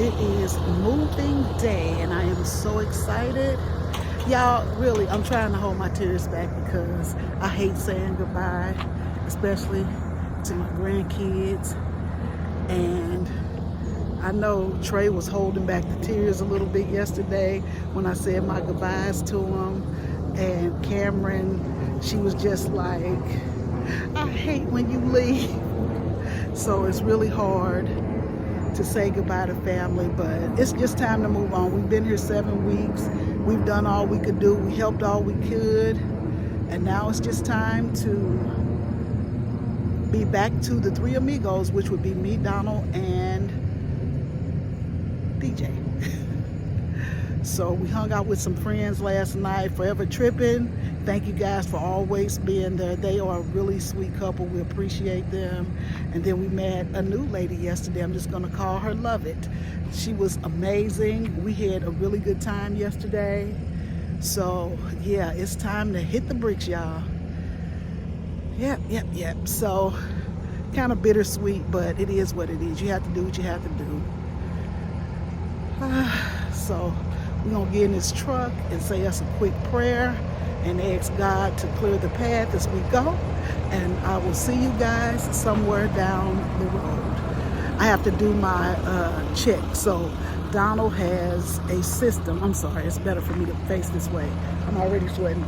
it is moving day and I am so excited. Y'all, really, I'm trying to hold my tears back because I hate saying goodbye, especially to my grandkids. And I know Trey was holding back the tears a little bit yesterday when I said my goodbyes to him. And Cameron, she was just like, I hate when you leave. So it's really hard to say goodbye to family, but it's just time to move on. We've been here 7 weeks. We've done all we could do. We helped all we could. And now it's just time to be back to the three amigos, which would be me, Donald, and DJ. So we hung out with some friends last night. Forever Tripping. Thank you guys for always being there. They are a really sweet couple. We appreciate them. And then we met a new lady yesterday. I'm just gonna call her Love It. She was amazing. We had a really good time yesterday. So yeah, it's time to hit the bricks, y'all. Yep. So kind of bittersweet, but it is what it is. You have to do what you have to do. So we're gonna get in this truck and say us a quick prayer and ask God to clear the path as we go. And I will see you guys somewhere down the road. I have to do my check. So Donald has a system. I'm sorry, it's better for me to face this way. I'm already sweating.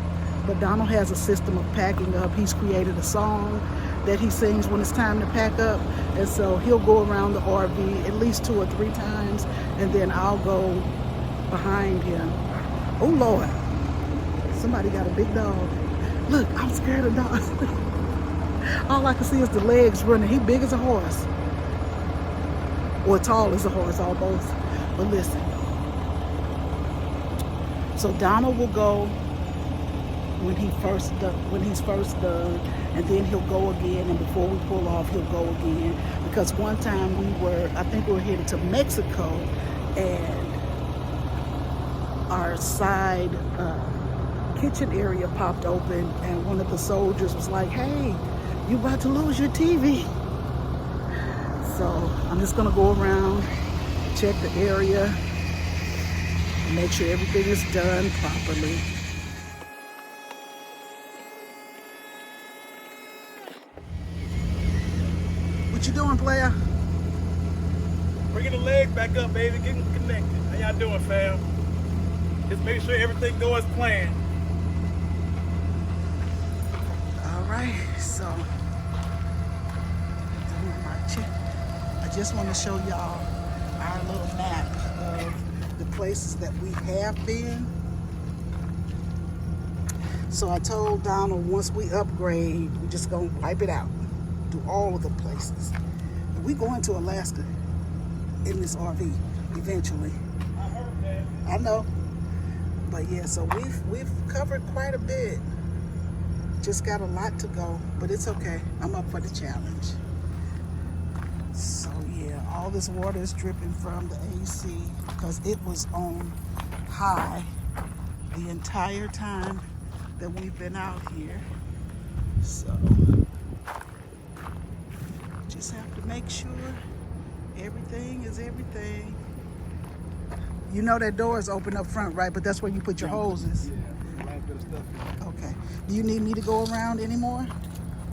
But Donald has a system of packing up. He's created a song that he sings when it's time to pack up. And so he'll go around the RV at least 2 or 3 times, and then I'll go behind him. Oh Lord, somebody got a big dog. Look, I'm scared of dogs. All I can see is the legs running. He big as a horse, or tall as a horse, all both. But listen, so Donald will go when he's first done, and then he'll go again, and before we pull off he'll go again, because one time I think we were headed to Mexico, and our side kitchen area popped open, and one of the soldiers was like, hey, you about to lose your TV. So I'm just gonna go around, check the area, make sure everything is done properly. What you doing, player? Bringing the legs back up, baby. Getting connected. How y'all doing, fam? Just make sure everything goes as planned. All right, so doing my check. I just want to show y'all our little map of the places that we have been. So I told Donald once we upgrade, we're just gonna wipe it out, do all of the places. And we going to Alaska in this RV eventually. I heard that. I know. But yeah, so we've covered quite a bit. Just got a lot to go, but it's okay. I'm up for the challenge. So yeah, all this water is dripping from the AC because it was on high the entire time that we've been out here. So just have to make sure everything is everything. You know that door is open up front, right? But that's where you put your hoses. Yeah, a lot of good stuff. Okay. Do you need me to go around anymore?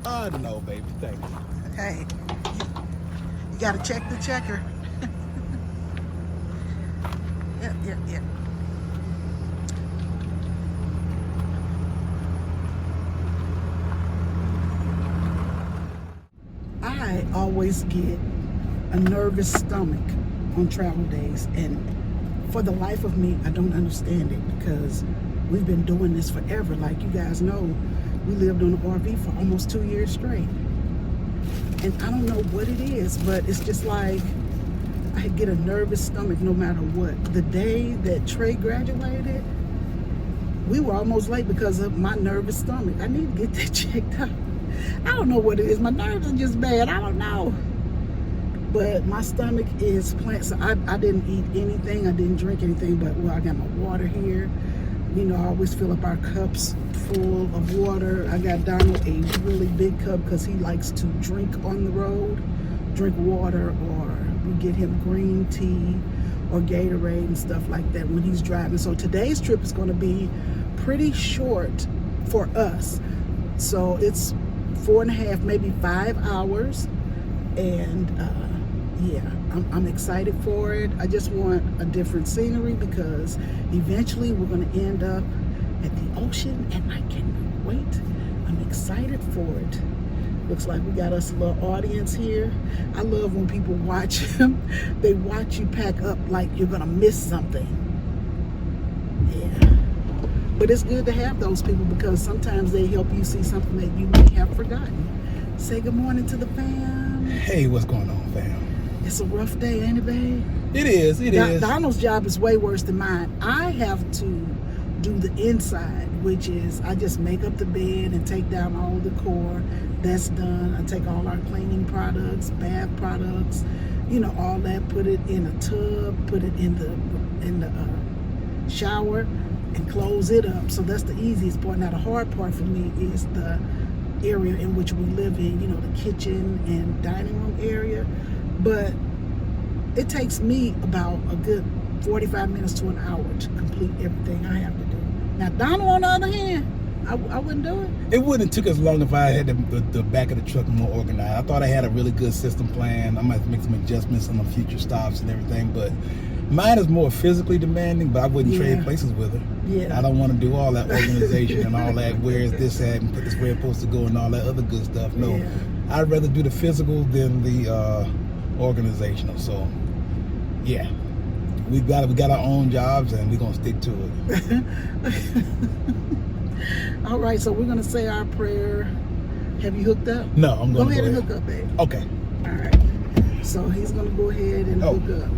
No, baby. Thank you. Hey, you gotta check the checker. Yep. I always get a nervous stomach on travel days, and for the life of me, I don't understand it, because we've been doing this forever. Like you guys know, we lived on an RV for almost 2 years straight. And I don't know what it is, but it's just like I get a nervous stomach no matter what. The day that Trey graduated, we were almost late because of my nervous stomach. I need to get that checked out. I don't know what it is. My nerves are just bad. I don't know. But my stomach is playing. So I didn't eat anything. I didn't drink anything. But well, I got my water here. You know, I always fill up our cups full of water. I got Donald a really big cup because he likes to drink on the road, drink water, or we get him green tea, or Gatorade and stuff like that when he's driving. So today's trip is going to be pretty short for us. So it's 4.5, maybe 5 hours. And yeah, I'm excited for it. I just want a different scenery because eventually we're going to end up at the ocean, and I cannot wait. I'm excited for it. Looks like we got us a little audience here. I love when people watch them. They watch you pack up like you're gonna miss something. Yeah. But it's good to have those people because sometimes they help you see something that you may have forgotten. Say good morning to the fam. Hey, what's going on, fam? It's a rough day, ain't it, babe? It is. Donald's job is way worse than mine. I have to do the inside, which is I just make up the bed and take down all the decor. That's done. I take all our cleaning products, bath products, all that, put it in a tub, put it in the shower, and close it up. So that's the easiest part. Now the hard part for me is the area in which we live in, the kitchen and dining room area. But it takes me about a good 45 minutes to an hour to complete everything I have to do. Now Donald, on the other hand, I wouldn't do it. It wouldn't have took as long if I had the back of the truck more organized. I thought I had a really good system plan. I might make some adjustments on the future stops and everything, but mine is more physically demanding, but I wouldn't trade places with her. Yeah. I don't want to do all that organization and all that, where is this at and put this where it's supposed to go and all that other good stuff. No, Yeah. I'd rather do the physical than the organizational. So, yeah. We got our own jobs and we're gonna stick to it. All right, so we're gonna say our prayer. Have you hooked up? No, I'm gonna go ahead and hook up, babe. Okay. All right. So he's gonna go ahead and hook up.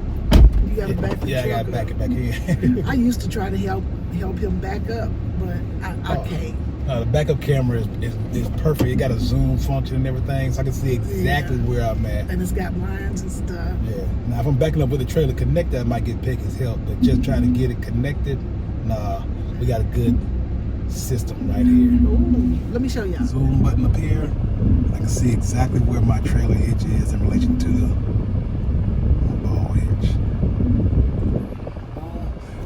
You got to back the truck I gotta back it back in. I used to try to help him back up, but I can't. The backup camera is perfect. It got a zoom function and everything, so I can see exactly where I'm at. And it's got lines and stuff. Yeah. Now, if I'm backing up with a trailer connected, I might get Peggy's help. But just trying to get it connected, nah, we got a good system right here. Ooh, let me show y'all. Zoom button up here. I can see exactly where my trailer hitch is in relation to the ball hitch.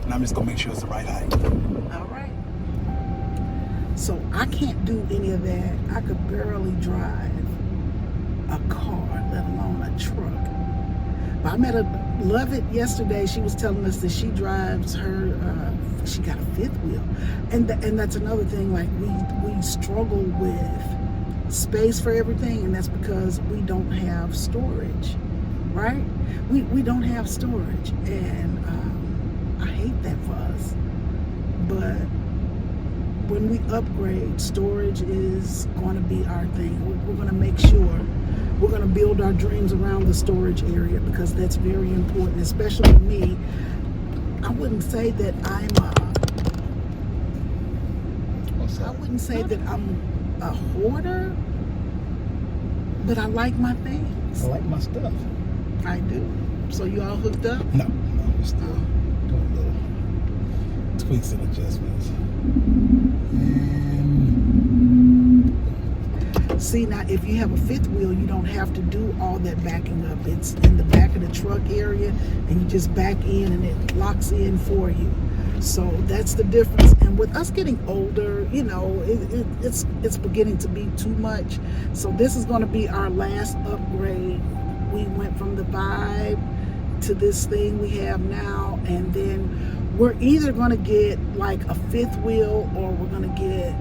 And I'm just gonna make sure it's the right height. All right. So I can't do any of that. I could barely drive a car, let alone a truck. But I met a Love It yesterday. She was telling us that she drives her, she got a fifth wheel. And that's another thing, like we struggle with space for everything, and that's because we don't have storage, right? We don't have storage, and I hate that for us. But when we upgrade, storage is going to be our thing. We're going to make sure we're going to build our dreams around the storage area because that's very important, especially me. I wouldn't say that I'm a hoarder, but I like my things. I like my stuff. I do. So you all hooked up? No, we're still doing little tweaks and adjustments. See, now if you have a fifth wheel, you don't have to do all that backing up. It's in the back of the truck area, and you just back in and it locks in for you. So that's the difference. And with us getting older, it's beginning to be too much. So this is going to be our last upgrade. We went from the Vibe to this thing we have now, and then we're either going to get like a fifth wheel or we're going to get,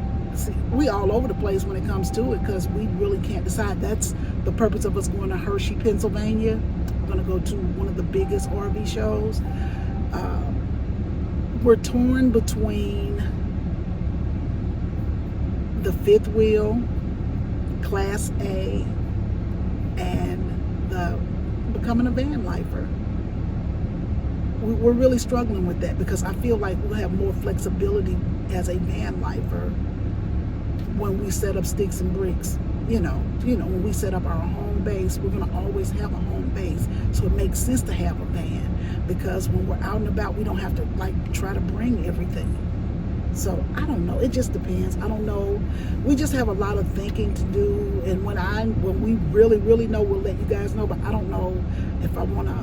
we all over the place when it comes to it because we really can't decide. That's the purpose of us going to Hershey, Pennsylvania. We're going to go to one of the biggest RV shows. We're torn between the fifth wheel, Class A, and the becoming a van lifer. We're really struggling with that because I feel like we'll have more flexibility as a van lifer when we set up sticks and bricks. When we set up our home base, we're going to always have a home base. So it makes sense to have a van because when we're out and about, we don't have to try to bring everything. So I don't know. It just depends. I don't know. We just have a lot of thinking to do. And when we really, really know, we'll let you guys know. But I don't know if I want to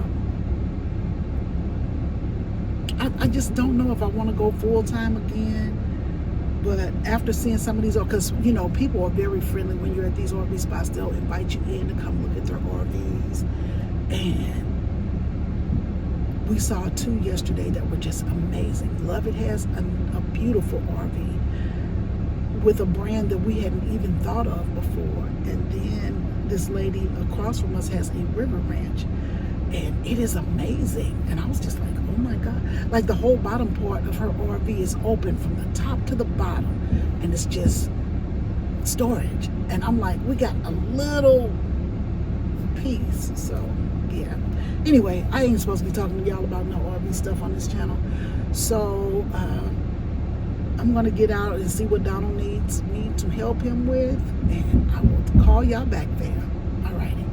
I just don't know if I want to go full time again. But after seeing some of these, because you know, people are very friendly when you're at these RV spots. They'll invite you in to come look at their RVs, and we saw 2 yesterday that were just amazing. Love It has a beautiful RV with a brand that we hadn't even thought of before, and then this lady across from us has a river ranch, and it is amazing. And I was just like, oh my God. Like the whole bottom part of her RV is open from the top to the bottom, and it's just storage. And I'm like, we got a little piece. So yeah. Anyway, I ain't supposed to be talking to y'all about no RV stuff on this channel. So I'm gonna get out and see what Donald needs me to help him with, and I will call y'all back there. Alrighty.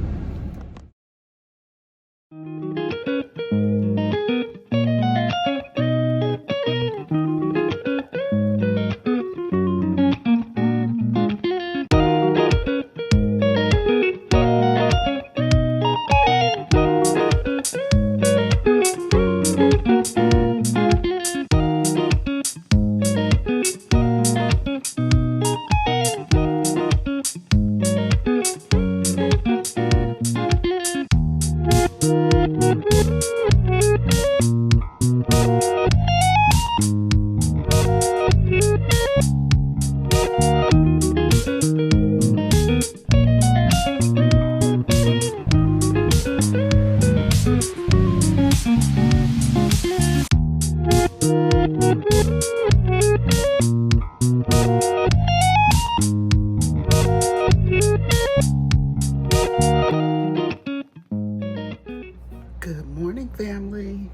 Good morning, family.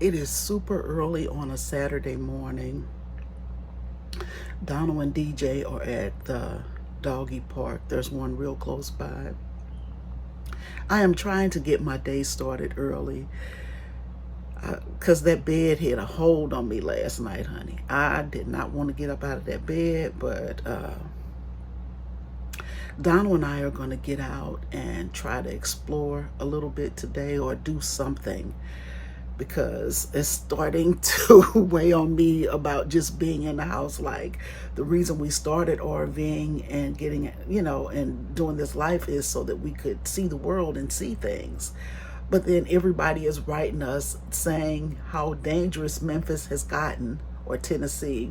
It is super early on a Saturday morning. Donald and DJ are at the doggy park. There's one real close by. I am trying to get my day started early because that bed had a hold on me last night, honey. I did not want to get up out of that bed, but Donald and I are going to get out and try to explore a little bit today, or do something, because it's starting to weigh on me about just being in the house. Like, the reason we started RVing and getting, you know, and doing this life is so that we could see the world and see things. But then everybody is writing us saying how dangerous Memphis has gotten, or Tennessee.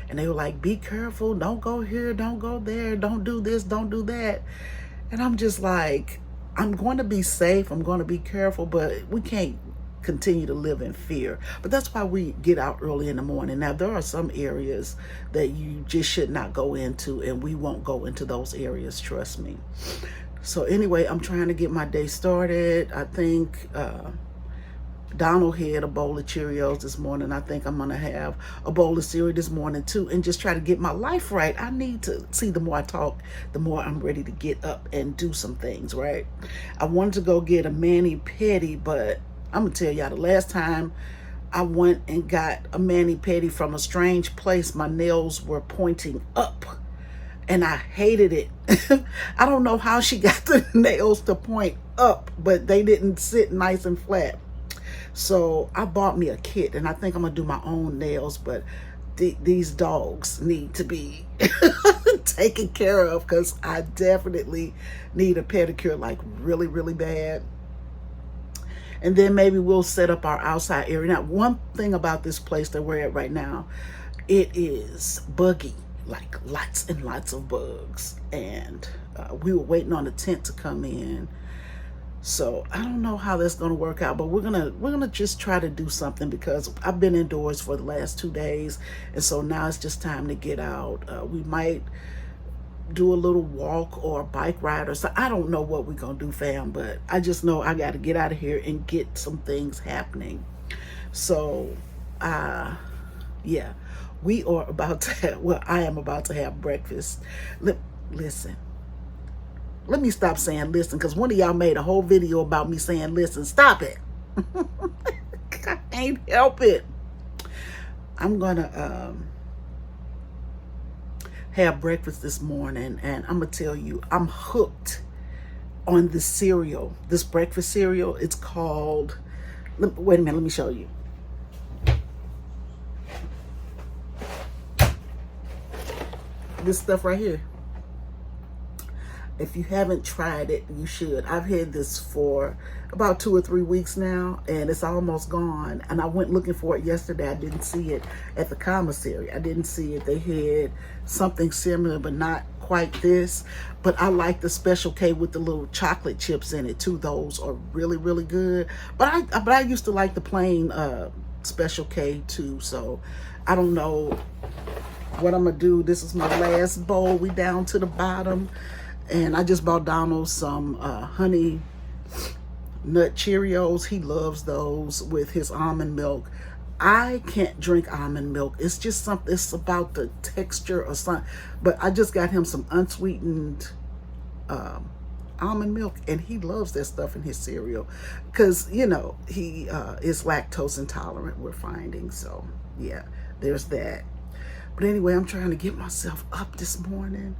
And they were like, be careful, don't go here, don't go there, don't do this, don't do that. And I'm just like, I'm going to be safe, I'm going to be careful, but we can't continue to live in fear. But that's why we get out early in the morning. Now, there are some areas that you just should not go into, and we won't go into those areas, trust me. So anyway, I'm trying to get my day started. I think Donald had a bowl of Cheerios this morning. I think I'm going to have a bowl of cereal this morning too, and just try to get my life right. I need to see, the more I talk, the more I'm ready to get up and do some things, right? I wanted to go get a mani-pedi, but I'm going to tell y'all, the last time I went and got a mani-pedi from a strange place, my nails were pointing up, and I hated it. I don't know how she got the nails to point up, but they didn't sit nice and flat. So I bought me a kit, and I think I'm gonna do my own nails, but these dogs need to be taken care of, because I definitely need a pedicure, like really, really bad. And then maybe we'll set up our outside area. Now, one thing about this place that we're at right now, it is buggy, like lots and lots of bugs. And we were waiting on the tent to come in. So I don't know how that's going to work out, but we're gonna just try to do something, because I've been indoors for the last 2 days, and so now it's just time to get out. We might do a little walk or a bike ride or so. I don't know what we're gonna do, fam, but I just know I got to get out of here and get some things happening. So yeah, we are about to have, well, I am about to have breakfast. Listen. Let me stop saying listen, because one of y'all made a whole video about me saying listen. Stop it. I can't help it. I'm going to have breakfast this morning, and I'm going to tell you, I'm hooked on this cereal, this breakfast cereal. It's called, Wait a minute, let me show you. This stuff right here. If you haven't tried it, you should. I've had this for about 2 or 3 weeks now, and it's almost gone. And I went looking for it yesterday. I didn't see it at the commissary. I didn't see it. They had something similar, but not quite this. But I like the Special K with the little chocolate chips in it too. Those are really, really good. But I used to like the plain Special K too. So I don't know what I'm gonna do. This is my last bowl. We down to the bottom. And I just bought Donald some honey nut Cheerios. He loves those with his almond milk. I can't drink almond milk. It's just something, it's about the texture or something. But I just got him some unsweetened almond milk, and he loves that stuff in his cereal. Because, you know, he is lactose intolerant, we're finding. So, yeah, there's that. But anyway, I'm trying to get myself up this morning.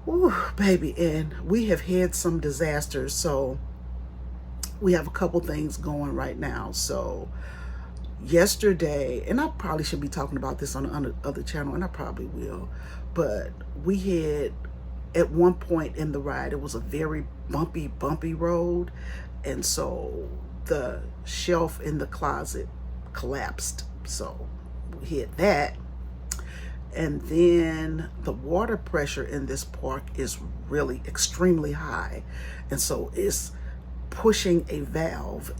Ooh, baby, and we have had some disasters, so we have a couple things going right now. So yesterday, and I probably should be talking about this on the other channel, and I probably will, but we had, at one point in the ride, it was a very bumpy road, and so the shelf in the closet collapsed. So we had that. And then the water pressure in this park is really extremely high. And so it's pushing a valve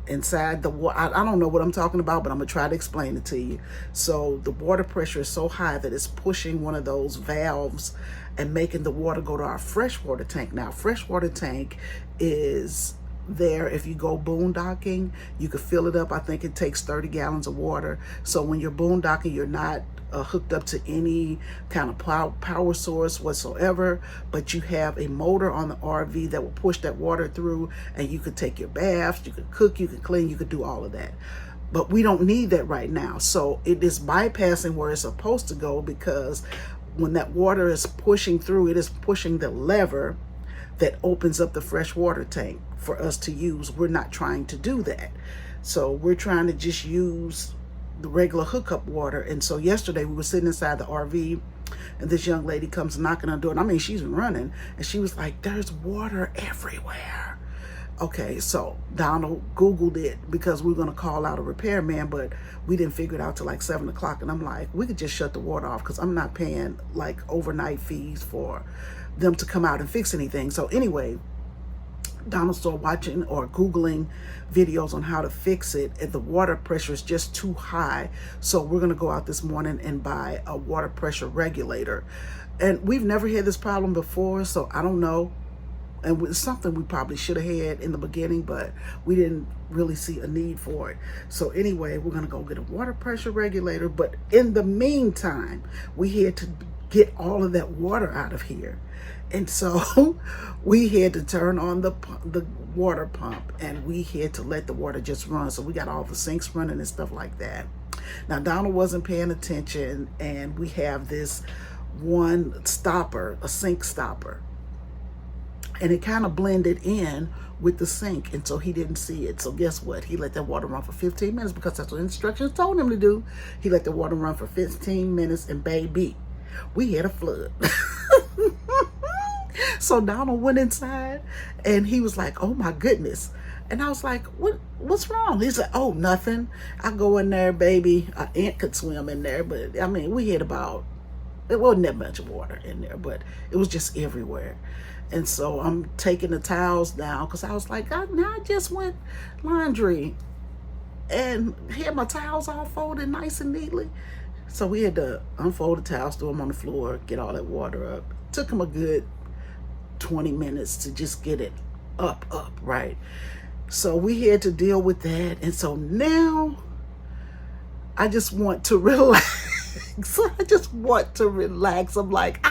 inside the water. I don't know what I'm talking about, but I'm gonna try to explain it to you. So the water pressure is so high that it's pushing one of those valves and making the water go to our freshwater tank. Now, freshwater tank is there. If you go boondocking, you could fill it up. I think it takes 30 gallons of water. So when you're boondocking, you're not hooked up to any kind of power source whatsoever, but you have a motor on the RV that will push that water through, and you could take your baths, you could cook, you could clean, you could do all of that. But we don't need that right now. So it is bypassing where it's supposed to go, because when that water is pushing through, it is pushing the lever that opens up the freshwater tank for us to use. We're not trying to do that. So we're trying to just use the regular hookup water. And so yesterday we were sitting inside the RV, and this young lady comes knocking on the door. And I mean, she's running, and she was like, there's water everywhere. Okay, so Donald Googled it, because we were going to call out a repairman, but we didn't figure it out till like 7 o'clock. And I'm like, we could just shut the water off, because I'm not paying like overnight fees for them to come out and fix anything. So anyway, Donald started watching or Googling videos on how to fix it, and the water pressure is just too high. So we're going to go out this morning and buy a water pressure regulator. And we've never had this problem before, so I don't know. And it's something we probably should have had in the beginning, but we didn't really see a need for it. So anyway, we're going to go get a water pressure regulator. But in the meantime, we had to get all of that water out of here. And so we had to turn on the water pump, and we had to let the water just run. So we got all the sinks running and stuff like that. Now, Donald wasn't paying attention, and we have this one stopper, a sink stopper, and it kind of blended in with the sink, and so he didn't see it. So guess what? He let that water run for 15 minutes, because that's what instructions told him to do. He let the water run for 15 minutes, and baby, we had a flood. So Donald went inside, and he was like, oh my goodness. And I was like, what's wrong? He said, oh, nothing. I go in there, baby. An ant could swim in there, but I mean, we had it wasn't that much water in there, but it was just everywhere. And so I'm taking the towels down, because I was like, I just went laundry and had my towels all folded nice and neatly. So we had to unfold the towels, throw them on the floor, get all that water up. Took him a good 20 minutes to just get it up, right? So we had to deal with that. And so now I just want to relax. I just want to relax. I'm like,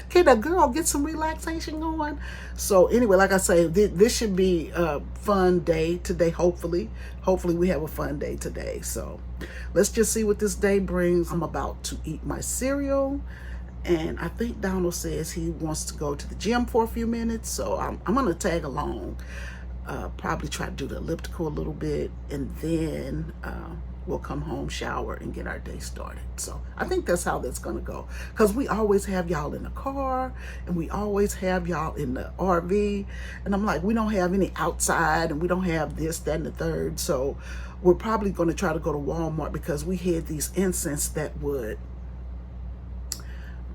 can a girl get some relaxation going? So anyway, like I say, this should be a fun day today, hopefully. Hopefully we have a fun day today. So let's just see what this day brings. I'm about to eat my cereal, and I think Donald says he wants to go to the gym for a few minutes, so I'm going to tag along. probably try to do the elliptical a little bit, and then we'll come home, shower, and get our day started. So I think that's how that's gonna go, because we always have y'all in the car, and we always have y'all in the RV, and I'm like, we don't have any outside, and we don't have this, that, and the third. So we're probably gonna try to go to Walmart, because we had these incense that would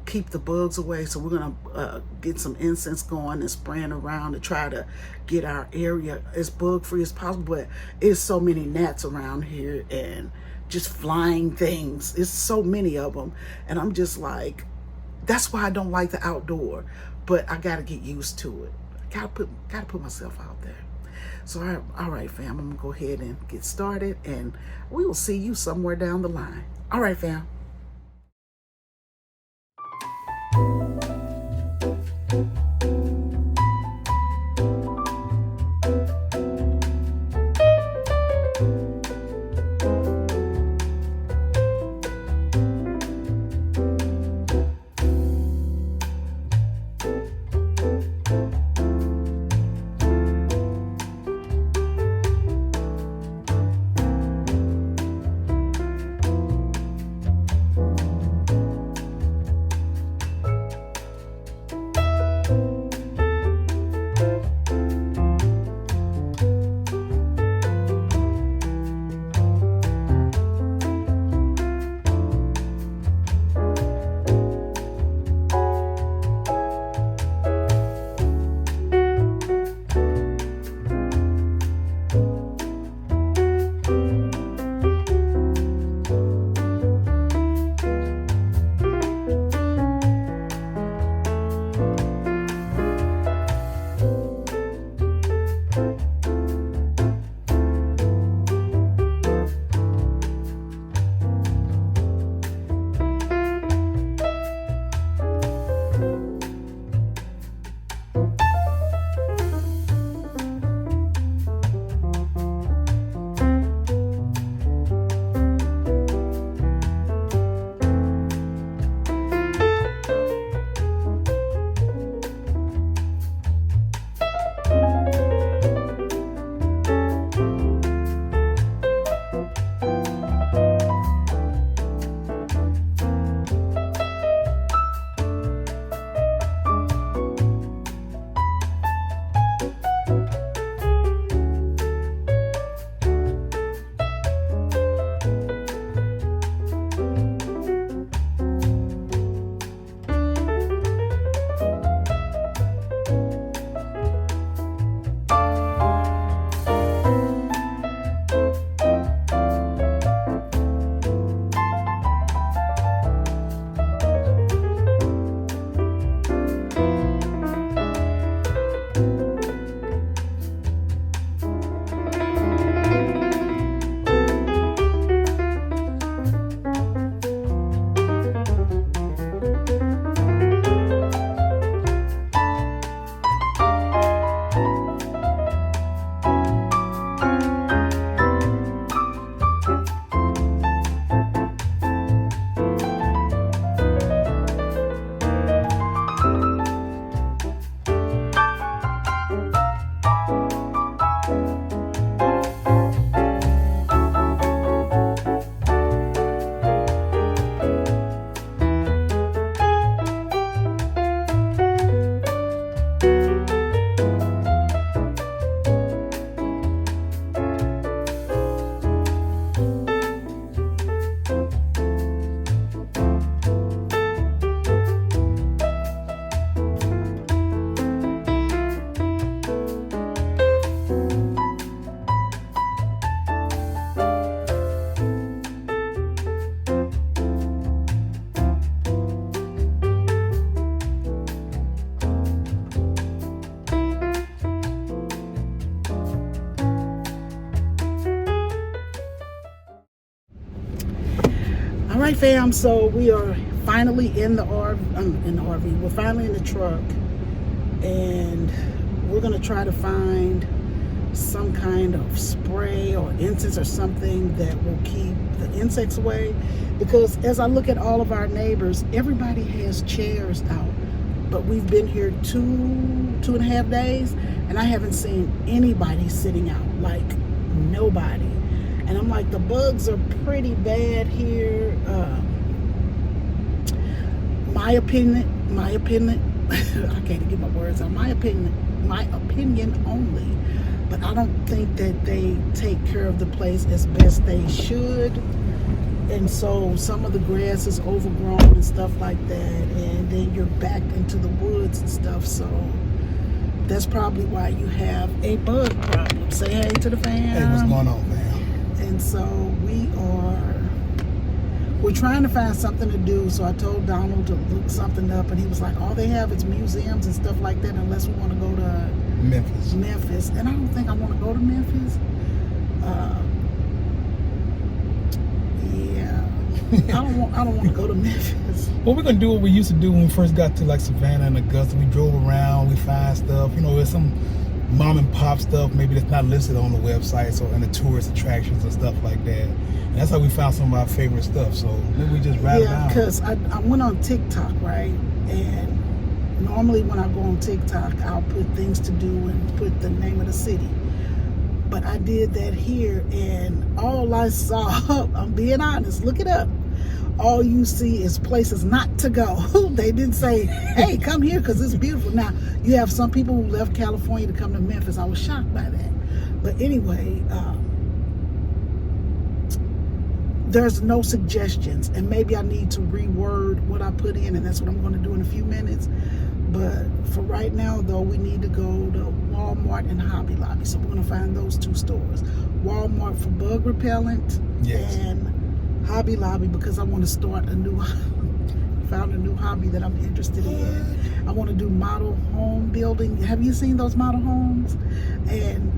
keep the bugs away. So we're gonna get some incense going and spraying around to try to get our area as bug free as possible. But it's so many gnats around here and just flying things. It's so many of them, and I'm just like, that's why I don't like the outdoor. But I gotta get used to it. Gotta put myself out there. So all right, fam, I'm gonna go ahead and get started, and we will see you somewhere down the line. All right, fam. All right, fam, so we are finally in the RV. We're finally in the truck, and we're gonna try to find some kind of spray or incense or something that will keep the insects away, because as I look at all of our neighbors, everybody has chairs out But we've been here 2.5 days, and I haven't seen anybody sitting out, like nobody. And I'm like, the bugs are pretty bad here. My opinion, I can't get my words out. My opinion only. But I don't think that they take care of the place as best they should. And so some of the grass is overgrown and stuff like that, and then you're backed into the woods and stuff. So that's probably why you have a bug problem. Say hey to the fam. Hey, what's going on, man? And so we're trying to find something to do. So I told Donald to look something up, and he was like, all they have is museums and stuff like that, unless we want to go to Memphis. And I don't think I want to go to Memphis. I don't want to go to Memphis. Well, we're gonna do what we used to do when we first got to like Savannah and Augusta. We drove around, we find stuff. You know, there's some mom and pop stuff maybe that's not listed on the websites or in the tourist attractions and stuff like that. And that's how we found some of our favorite stuff. So maybe we just ride around. Yeah, because I went on TikTok, right? And normally when I go on TikTok, I'll put things to do and put the name of the city. But I did that here, and all I saw, I'm being honest, look it up. All you see is places not to go. They didn't say, hey, come here because it's beautiful. Now, you have some people who left California to come to Memphis. I was shocked by that. But anyway, there's no suggestions. And maybe I need to reword what I put in, and that's what I'm going to do in a few minutes. But for right now, though, we need to go to Walmart and Hobby Lobby. So we're going to find those two stores. Walmart for bug repellent, yes, and Hobby Lobby because I want to start found a new hobby that I'm interested in. I want to do model home building. Have you seen those model homes? And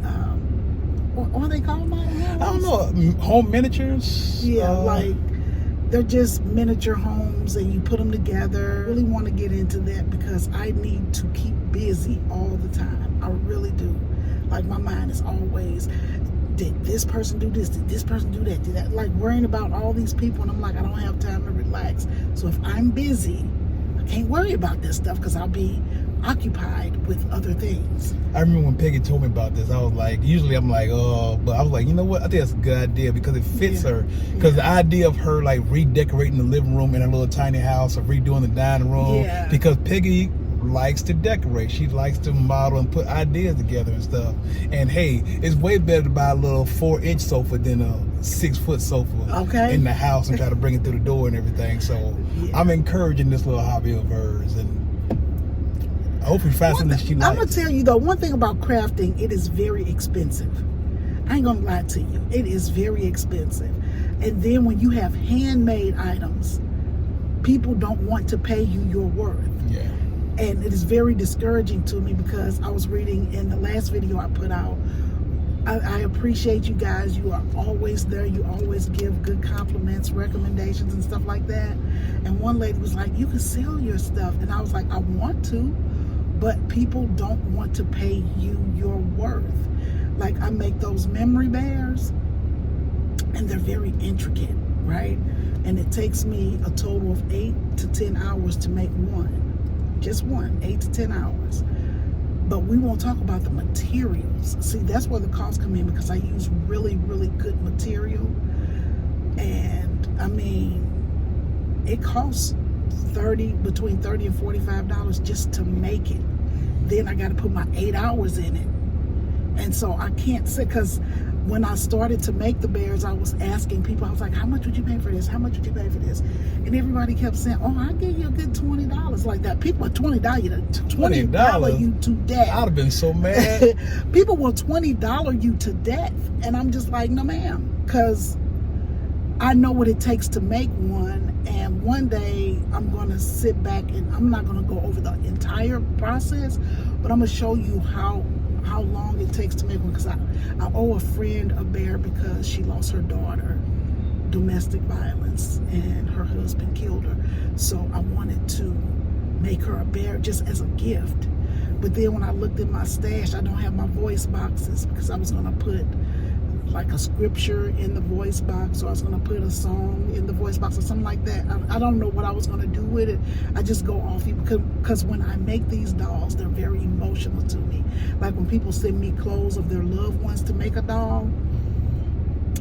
what are they called, model homes? I don't know, home miniatures? Yeah, like they're just miniature homes and you put them together. I really want to get into that because I need to keep busy all the time. I really do. Like my mind is always, did this person do this? Did this person do that? Did that? Like worrying about all these people, and I'm like, I don't have time to relax. So if I'm busy, I can't worry about this stuff because I'll be occupied with other things. I remember when Peggy told me about this, I was like, usually I'm like, oh, but I was like, you know what? I think that's a good idea because it fits her. Because the idea of her like redecorating the living room in her little tiny house or redoing the dining room, because Peggy likes to decorate. She likes to model and put ideas together and stuff. And hey, it's way better to buy a little 4-inch sofa than a 6-foot sofa in the house and try to bring it through the door and everything. So I'm encouraging this little hobby of hers, and I hope we find something she likes. I'm gonna tell you though, one thing about crafting, it is very expensive. I ain't gonna lie to you, it is very expensive. And then when you have handmade items, people don't want to pay you your worth. Yeah. And it is very discouraging to me because I was reading in the last video I put out, I appreciate you guys. You are always there. You always give good compliments, recommendations, and stuff like that. And one lady was like, you can sell your stuff. And I was like, I want to, but people don't want to pay you your worth. Like I make those memory bears, and they're very intricate, right? And it takes me a total of 8 to 10 hours to make one. Just one, 8 to 10 hours. But we won't talk about the materials. See, that's where the costs come in because I use really, really good material. And I mean, it costs between $30 and $45 just to make it. Then I got to put my 8 hours in it. And so I can't say, because when I started to make the bears, I was asking people, I was like, how much would you pay for this? How much would you pay for this? And everybody kept saying, oh, I'll give you a good $20 like that. People are $20 you to death. I'd have been so mad. People will $20 you to death. And I'm just like, no ma'am, because I know what it takes to make one. And one day I'm going to sit back and I'm not going to go over the entire process, but I'm going to show you how long it takes to make one, because I owe a friend a bear because she lost her daughter, domestic violence, and her husband killed her. So I wanted to make her a bear just as a gift. But then when I looked in my stash, I don't have my voice boxes because I was going to put like a scripture in the voice box, or I was going to put a song in the voice box or something like that. I don't know what I was going to do with it. I just go off because when I make these dolls, they're very emotional to me. Like when people send me clothes of their loved ones to make a doll,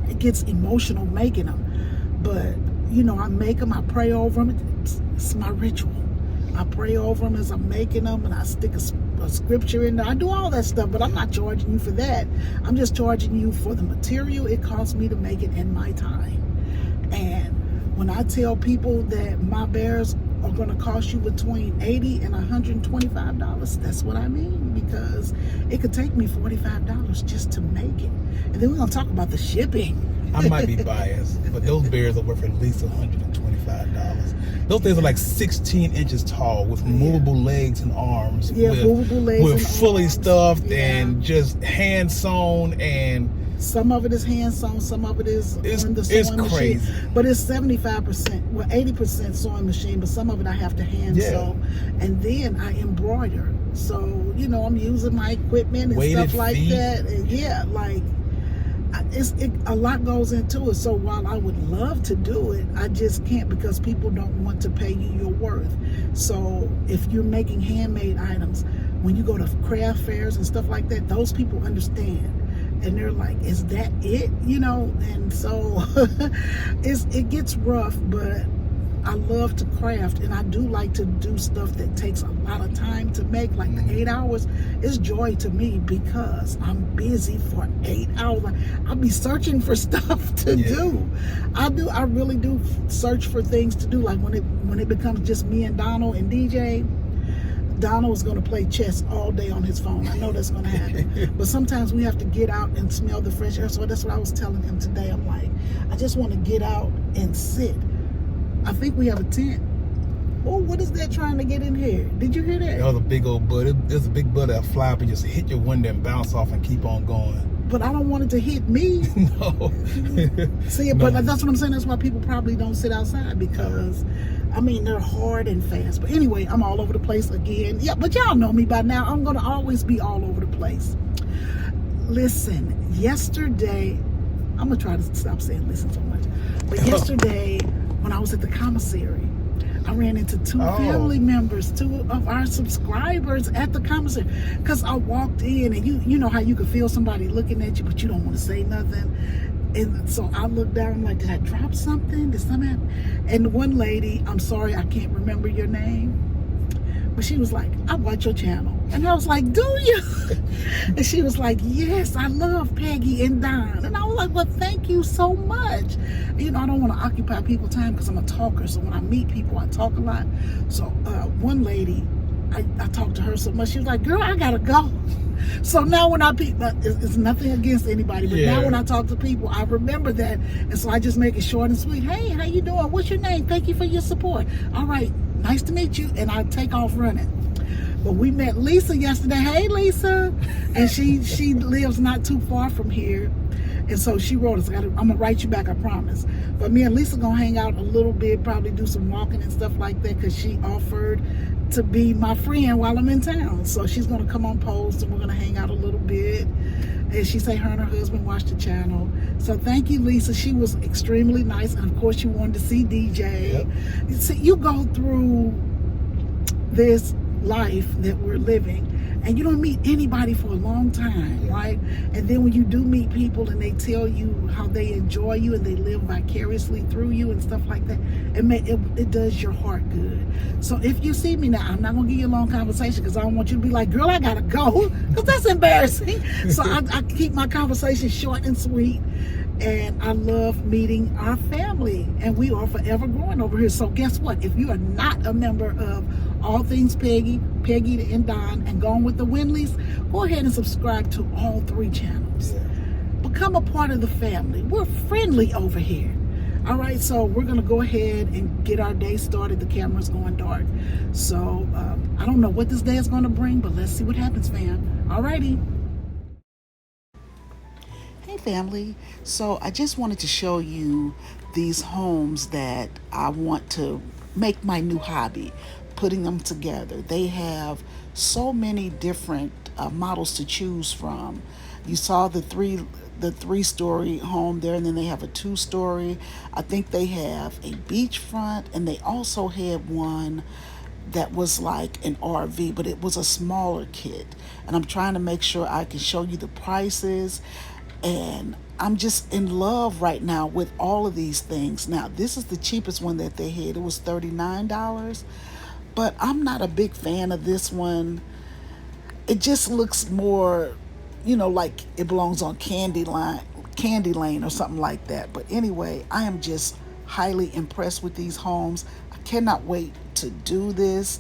it gets emotional making them. But I make them, I pray over them. It's my ritual. I pray over them as I'm making them, and I stick a scripture in there. I do all that stuff, but I'm not charging you for that. I'm just charging you for the material it costs me to make it in my time. And when I tell people that my bears are going to cost you between $80 and $125, that's what I mean, because it could take me $45 just to make it. And then we're going to talk about the shipping. I might be biased, but those bears are worth at least $125. Those things are like 16 inches tall with movable legs and arms. Yeah, movable legs with and fully arms. stuffed Yeah. and just hand sewn, and some of it is hand sewn, some of it is on the sewing machine. Crazy. But it's 75%, well 80% sewing machine, but some of it I have to hand sew. And then I embroider. So, I'm using my equipment and weighted stuff like feet. that. And yeah, like a lot goes into it. So while I would love to do it, I just can't, because people don't want to pay you your worth. So if you're making handmade items, when you go to craft fairs and stuff like that, those people understand. And they're like, is that it? And so it gets rough, but I love to craft, and I do like to do stuff that takes a lot of time to make, like the 8 hours is joy to me, because I'm busy for 8 hours. I'll be searching for stuff to do. I really do search for things to do. Like when it becomes just me and Donald and DJ, Donald is going to play chess all day on his phone. I know that's going to happen. But sometimes we have to get out and smell the fresh air. So that's what I was telling him today. I'm like, I just want to get out and sit. I think we have a tent. Oh, what is that trying to get in here? Did you hear that? That was a big old bud. There's a big bud that'll fly up and just hit your window and bounce off and keep on going. But I don't want it to hit me. No. See, but that's what I'm saying. That's why people probably don't sit outside, because they're hard and fast. But anyway, I'm all over the place again. Yeah, but y'all know me by now. I'm going to always be all over the place. Listen, yesterday, I'm going to try to stop saying listen so much. But yesterday, when I was at the commissary, I ran into two family members, two of our subscribers at the commissary. Because I walked in, and you know how you can feel somebody looking at you, but you don't want to say nothing. And so I looked down, I'm like, did I drop something? Did something happen? And one lady, I'm sorry, I can't remember your name, but she was like, I watch your channel. And I was like, do you? And she was like, yes, I love Peggy and Don. And I was like, well, thank you so much. I don't want to occupy people's time, because I'm a talker. So when I meet people, I talk a lot. So one lady, I talked to her so much, she was like, girl, I gotta go. So now when it's nothing against anybody, but now when I talk to people, I remember that. And so I just make it short and sweet. Hey, how you doing? What's your name? Thank you for your support. All right, nice to meet you. And I take off running. But we met Lisa yesterday. Hey, Lisa. And she lives not too far from here. And so she wrote us, I'm going to write you back, I promise. But me and Lisa going to hang out a little bit, probably do some walking and stuff like that, because she offered to be my friend while I'm in town. So she's going to come on post, and we're going to hang out a little bit. And she said her and her husband watch the channel. So thank you, Lisa. She was extremely nice. And of course, you wanted to see DJ. Yep. See, you go through this life that we're living, and you don't meet anybody for a long time, right? And then when you do meet people and they tell you how they enjoy you and they live vicariously through you and stuff like that, it does your heart good. So if you see me now, I'm not gonna give you a long conversation, because I don't want you to be like, girl, I gotta go, because that's embarrassing. So I keep my conversation short and sweet. And I love meeting our family, and we are forever growing over here. So guess what? If you are not a member of All Things Peggy and Don, and Gone with the Winleys, go ahead and subscribe to all 3 channels. Become a part of the family. We're friendly over here. All right, so we're going to go ahead and get our day started. The camera's going dark. So I don't know what this day is going to bring, but let's see what happens, fam. All righty. Hey family, so I just wanted to show you these homes that I want to make my new hobby, putting them together. They have so many different models to choose from. You saw the the 3-story home there, and then they have a 2-story. I think they have a beachfront, and they also had one that was like an RV, but it was a smaller kit. And I'm trying to make sure I can show you the prices. And I'm just in love right now with all of these things. Now, this is the cheapest one that they had. It was $39. But I'm not a big fan of this one. It just looks more, like it belongs on Candy Lane or something like that. But anyway, I am just highly impressed with these homes. I cannot wait to do this.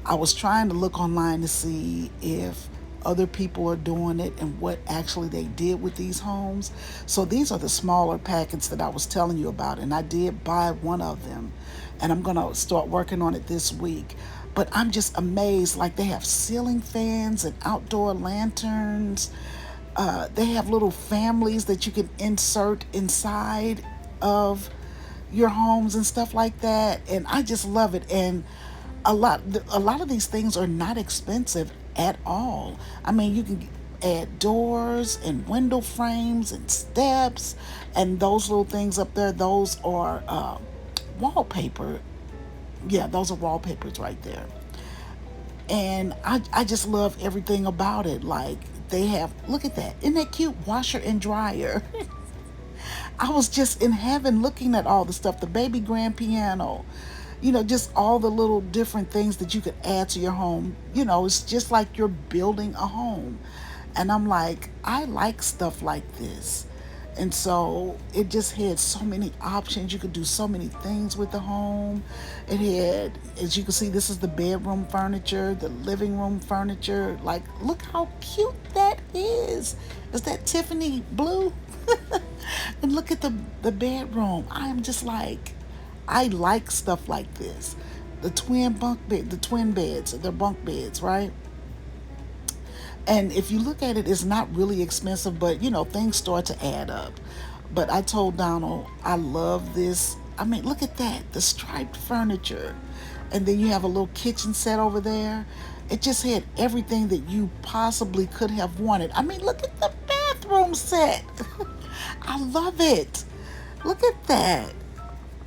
I was trying to look online to see if other people are doing it and what actually they did with these homes. So these are the smaller packets that I was telling you about, and I did buy one of them, and I'm gonna start working on it this week. But I'm just amazed. Like, they have ceiling fans and outdoor lanterns. They have little families that you can insert inside of your homes and stuff like that. And I just love it. And a lot of these things are not expensive at all. I mean, you can add doors and window frames and steps, and those little things up there, those are wallpaper. Yeah, those are wallpapers right there. And I just love everything about it. Like, they have, look at that. Isn't that cute? Washer and dryer. I was just in heaven looking at all the stuff. The baby grand piano. Just all the little different things that you could add to your home. It's just like you're building a home. And I'm like, I like stuff like this. And so it just had so many options. You could do so many things with the home. It had, as you can see, this is the bedroom furniture, the living room furniture. Like, look how cute that is. Is that Tiffany blue? And look at the bedroom. I am just like, I like stuff like this. The twin beds, they're bunk beds, right? And if you look at it, it's not really expensive, but things start to add up. But I told Donald, I love this. I mean, look at that, the striped furniture. And then you have a little kitchen set over there. It just had everything that you possibly could have wanted. I mean, look at the bathroom set. I love it. Look at that.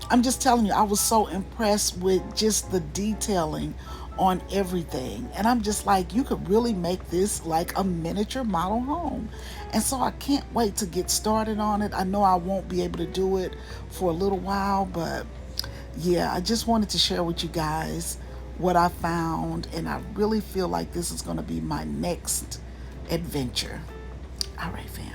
I'm just telling you, I was so impressed with just the detailing on everything. And I'm just like, you could really make this like a miniature model home. And so I can't wait to get started on it. I know I won't be able to do it for a little while, but yeah, I just wanted to share with you guys what I found. And I really feel like this is going to be my next adventure. All right, fam.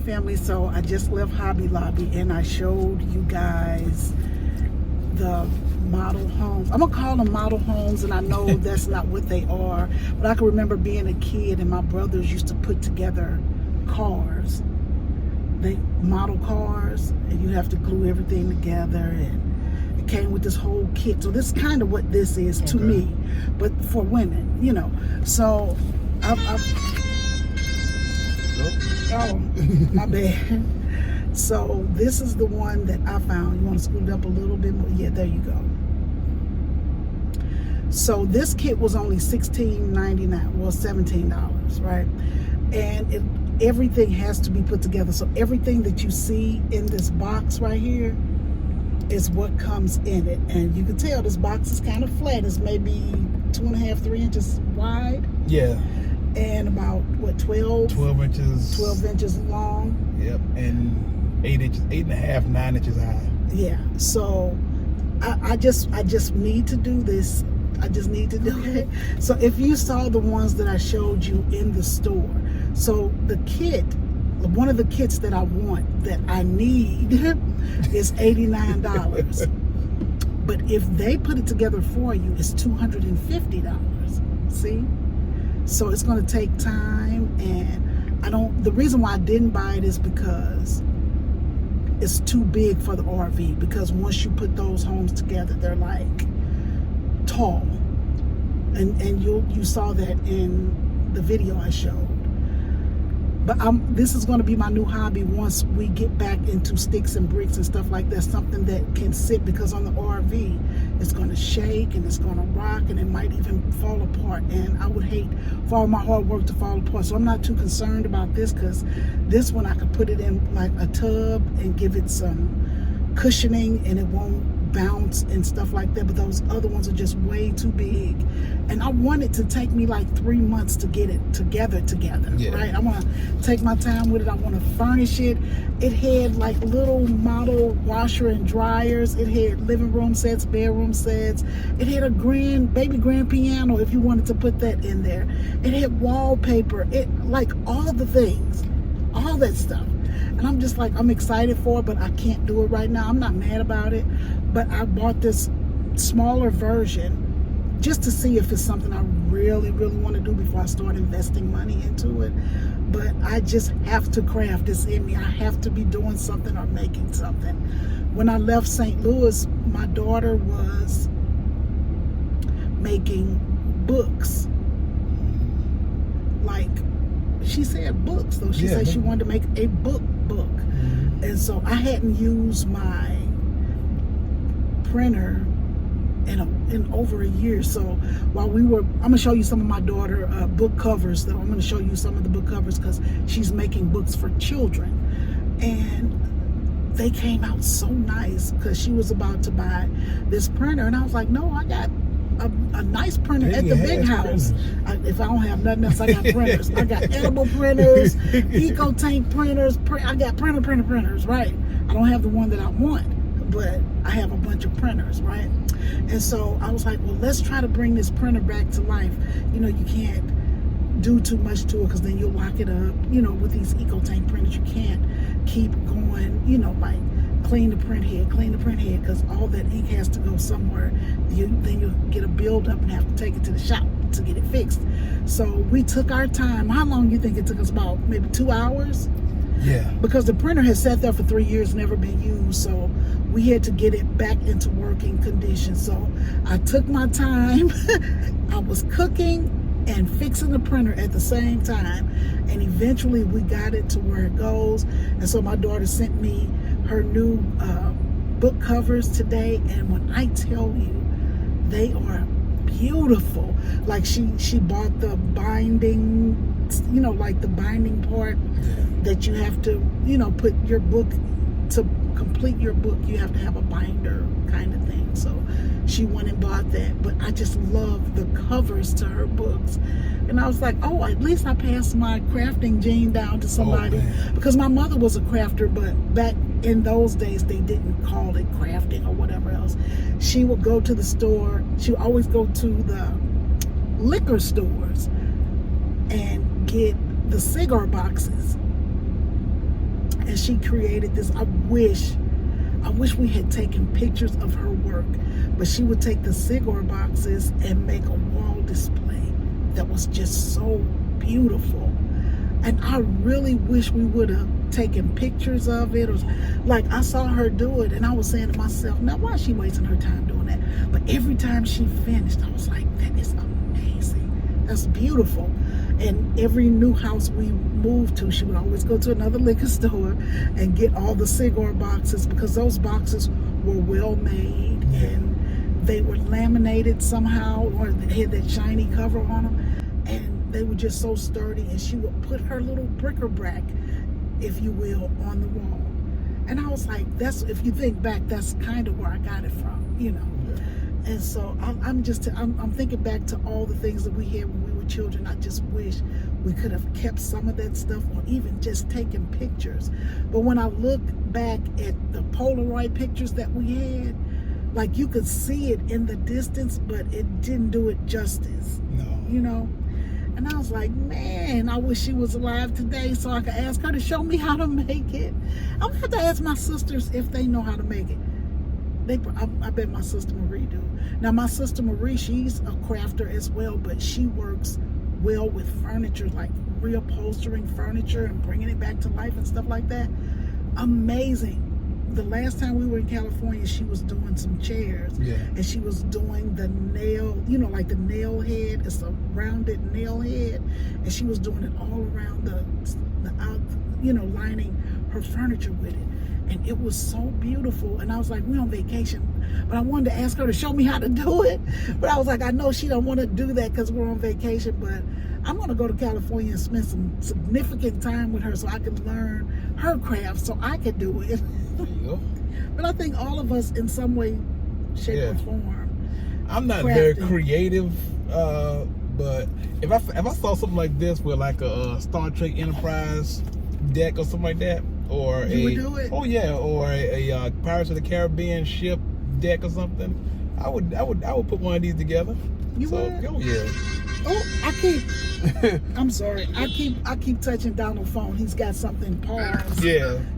Family, so I just left Hobby Lobby and I showed you guys the model homes. I'm gonna call them model homes, and I know that's not what they are, but I can remember being a kid and my brothers used to put together cars. They model cars, and you have to glue everything together, and it came with this whole kit. So this is kind of what this is to me, but for women, So oh, my bad. So this is the one that I found. You want to scoot it up a little bit more? Yeah, there you go. So this kit was only $16.99, well, $17, right? And everything has to be put together. So everything that you see in this box right here is what comes in it. And you can tell this box is kind of flat. It's maybe 2.5, 3 inches wide. Yeah. And about, what, 12 inches. 12 inches long. Yep. And 8 inches, 8.5, 9 inches high. Yeah. So I just need to do this. I just need to do it. So if you saw the ones that I showed you in the store, so the kit, one of the kits that I want, that I need, is $89. But if they put it together for you, it's $250. See? So it's going to take time, and the reason why I didn't buy it is because it's too big for the RV, because once you put those homes together, they're like tall. And you saw that in the video I showed. But this is going to be my new hobby once we get back into sticks and bricks and stuff like that. Something that can sit, because on the RV, it's going to shake and it's going to rock and it might even fall apart. And I would hate for all my hard work to fall apart. So I'm not too concerned about this, because this one I could put it in like a tub and give it some cushioning and it won't bounce and stuff like that. But those other ones are just way too big, and I want it to take me like 3 months to get it together, yeah. Right? I want to take my time with it. I want to furnish it. It had like little model washer and dryers. It had living room sets, bedroom sets. It had a baby grand piano if you wanted to put that in there. It had wallpaper. It, like, all the things, all that stuff. And I'm just like, I'm excited for it, but I can't do it right now. I'm not mad about it, but I bought this smaller version just to see if it's something I really, really want to do before I start investing money into it. But I just have to craft this in me. I have to be doing something or making something. When I left St. Louis, my daughter was making books. Like, she said books, though. She said she wanted to make a book. And so I hadn't used my printer in over a year. So while I'm going to show you some of my daughter book covers, though. I'm going to show you some of the book covers because she's making books for children. And they came out so nice because she was about to buy this printer. And I was like, no, I got a nice printer at the big house. If I don't have nothing else, I got printers. I got edible printers, eco tank printers. I got printers, right? I don't have the one that I want, but I have a bunch of printers, right? And so I was like, well, let's try to bring this printer back to life. You know, you can't do too much to it because then you'll lock it up. You know, with these eco tank printers, you can't keep going, you know, like clean the print head, because all that ink has to go somewhere. Then you'll get a buildup and have to take it to the shop to get it fixed. So we took our time. How long do you think it took us? About maybe 2 hours? Yeah. Because the printer had sat there for 3 years, never been used. So we had to get it back into working condition. So I took my time. I was cooking and fixing the printer at the same time. And eventually we got it to where it goes. And so my daughter sent me her new book covers today, and when I tell you, they are beautiful. Like she bought the binding, you know, like the binding part that you have to, you know, put your book, to complete your book, you have to have a binder kind of thing. So she went and bought that. But I just love the covers to her books. And I was like, oh, at least I passed my crafting gene down to somebody. Because my mother was a crafter, but back in those days, they didn't call it crafting or whatever else. She would go to the store. She would always go to the liquor stores and get the cigar boxes. And she created this. I wish we had taken pictures of her work, but she would take the cigar boxes and make a wall display that was just so beautiful. And I really wish we would have taken pictures of it. Or, like, I saw her do it, and I was saying to myself, now why is she wasting her time doing that? But every time she finished, I was like, that is amazing. That's beautiful. And every new house we moved to, she would always go to another liquor store and get all the cigar boxes, because those boxes were well made and they were laminated somehow, or they had that shiny cover on them, and they were just so sturdy. And she would put her little bric-a-brac, if you will, on the wall. And I was like, that's, if you think back, that's kind of where I got it from, you know. And so I'm thinking back to all the things that we had when we were children. I just wish we could have kept some of that stuff, or even just taken pictures. But when I look back at the Polaroid pictures that we had, like, you could see it in the distance, but it didn't do it justice. No. You know? And I was like, man, I wish she was alive today so I could ask her to show me how to make it. I'm going to have to ask my sisters if they know how to make it. I bet my sister Marie do. Now, my sister Marie, she's a crafter as well, but she works well with furniture, like reupholstering furniture and bringing it back to life and stuff like that. Amazing. The last time we were in California, she was doing some chairs. Yeah. And she was doing the nail, you know, like the nail head. It's a rounded nail head. And she was doing it all around the lining her furniture with it. And it was so beautiful. And I was like, we're on vacation. But I wanted to ask her to show me how to do it. But I was like, I know she don't want to do that because we're on vacation. But I'm going to go to California and spend some significant time with her so I can learn her craft so I can do it. There you go. But I think all of us in some way, shape, or form. I'm not very creative, but if I saw something like this with like a Star Trek Enterprise deck or something like that, or you would do it? Oh yeah, or a Pirates of the Caribbean ship deck or something, I would put one of these together. You would? Oh yeah. Oh, I'm sorry. I keep touching Donald's phone. He's got something paused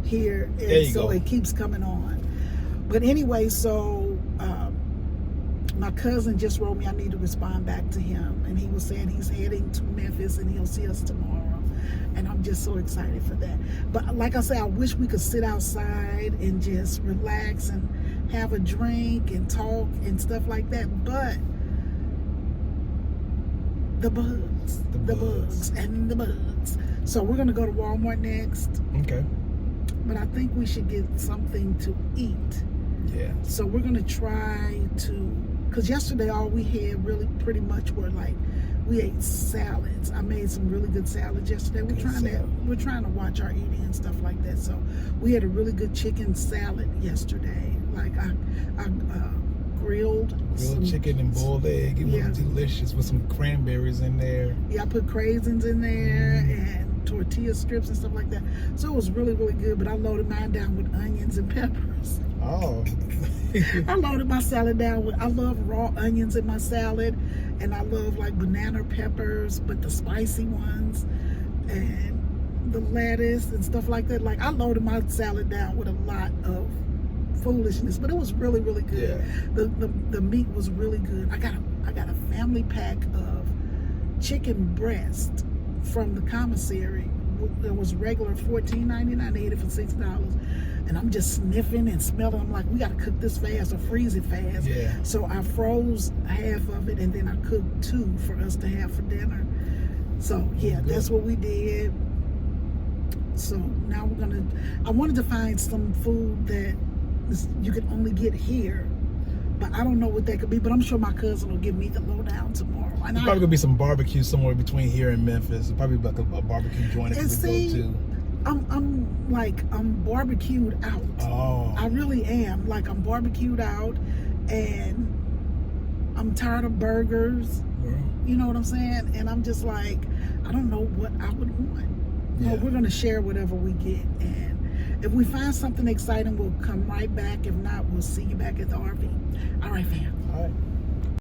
here, and so it keeps coming on. But anyway, so my cousin just wrote me. I need to respond back to him, and he was saying he's heading to Memphis and he'll see us tomorrow. And I'm just so excited for that. But like I said, I wish we could sit outside and just relax and have a drink and talk and stuff like that. But the bugs. So we're gonna go to Walmart next. Okay. But I think we should get something to eat. Yeah. So we're gonna try to, because yesterday all we had really pretty much were like, we ate salads. I made some really good salads yesterday. We're trying to watch our eating and stuff like that. So we had a really good chicken salad yesterday. Like I grilled chicken and boiled egg. It was delicious with some cranberries in there. Yeah, I put craisins in there and tortilla strips and stuff like that. So it was really, really good. But I loaded mine down with onions and peppers. Oh. I loaded my salad down with, I love raw onions in my salad, and I love like banana peppers, but the spicy ones, and the lettuce and stuff like that. Like, I loaded my salad down with a lot of foolishness, but it was really, really good. Yeah. The meat was really good. I got a family pack of chicken breast from the commissary. It was regular $14.99. They had it for $6. And I'm just sniffing and smelling. I'm like, we got to cook this fast or freeze it fast. Yeah. So I froze half of it, and then I cooked 2 for us to have for dinner. So yeah, that's what we did. So now I wanted to find some food that you can only get here, but I don't know what that could be. But I'm sure my cousin will give me the lowdown tomorrow. And There's probably gonna be some barbecue somewhere between here and Memphis. It's probably like a barbecue joint that we go to. I'm barbecued out. Oh. I really am. Like, I'm barbecued out, and I'm tired of burgers. Yeah. You know what I'm saying? And I'm just like, I don't know what I would want. Yeah. Well, we're gonna share whatever we get, and if we find something exciting, we'll come right back. If not, we'll see you back at the RV. All right, fam. All right.